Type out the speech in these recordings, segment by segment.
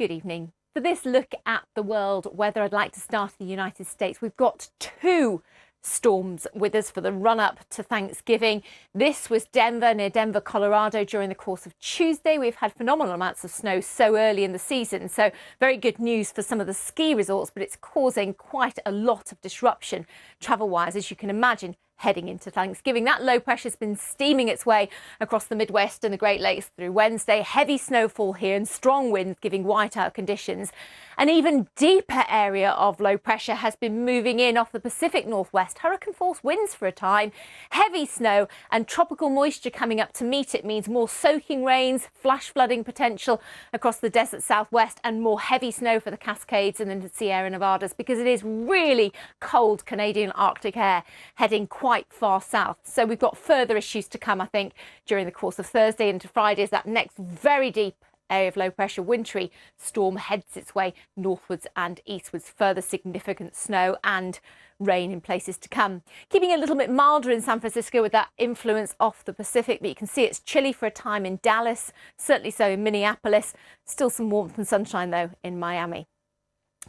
Good evening. For this look at the world weather, I'd like to start in the United States. We've got two storms with us for the run-up to Thanksgiving. This was Denver, near Denver, Colorado, during the course of Tuesday. We've had phenomenal amounts of snow so early in the season, so very good news for some of the ski resorts, but it's causing quite a lot of disruption travel-wise, as you can imagine, heading into Thanksgiving. That low pressure has been steaming its way across the Midwest and the Great Lakes through Wednesday. Heavy snowfall here and strong winds giving whiteout conditions. An even deeper area of low pressure has been moving in off the Pacific Northwest. Hurricane force winds for a time, heavy snow and tropical moisture coming up to meet it means more soaking rains, flash flooding potential across the desert Southwest and more heavy snow for the Cascades and the Sierra Nevadas, because it is really cold Canadian Arctic air heading quite far south. So we've got further issues to come, I think, during the course of Thursday into Friday as that next very deep area of low pressure wintry storm heads its way northwards and eastwards. Further significant snow and rain in places to come. Keeping it a little bit milder in San Francisco with that influence off the Pacific, but you can see it's chilly for a time in Dallas, certainly so in Minneapolis. Still some warmth and sunshine though in Miami.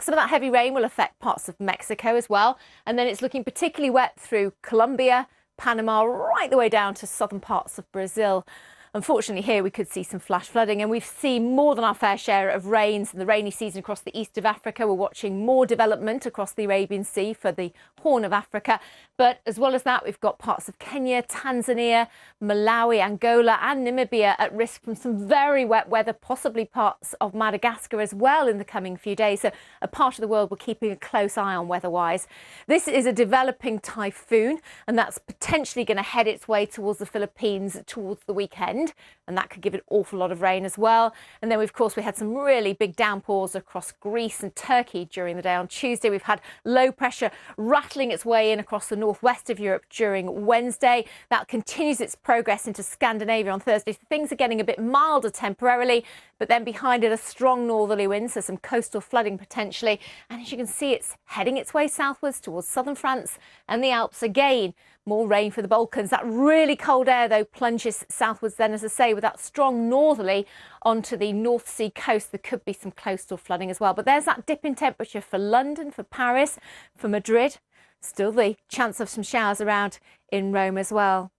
Some of that heavy rain will affect parts of Mexico as well, and then it's looking particularly wet through Colombia, Panama, right the way down to southern parts of Brazil. Unfortunately, here we could see some flash flooding, and we've seen more than our fair share of rains in the rainy season across the east of Africa. We're watching more development across the Arabian Sea for the Horn of Africa. But as well as that, we've got parts of Kenya, Tanzania, Malawi, Angola and Namibia at risk from some very wet weather, possibly parts of Madagascar as well in the coming few days. So a part of the world we're keeping a close eye on weather-wise. This is a developing typhoon, and that's potentially going to head its way towards the Philippines towards the weekend. And that could give an awful lot of rain as well. And then, of course, we had some really big downpours across Greece and Turkey during the day on Tuesday. We've had low pressure rattling its way in across the northwest of Europe during Wednesday. That continues its progress into Scandinavia on Thursday. So things are getting a bit milder temporarily, but then behind it a strong northerly wind, so some coastal flooding potentially. And as you can see, it's heading its way southwards towards southern France and the Alps again. More rain for the Balkans. That really cold air, though, plunges southwards then, as I say, with that strong northerly onto the North Sea coast. There could be some coastal flooding as well. But there's that dip in temperature for London, for Paris, for Madrid. Still the chance of some showers around in Rome as well.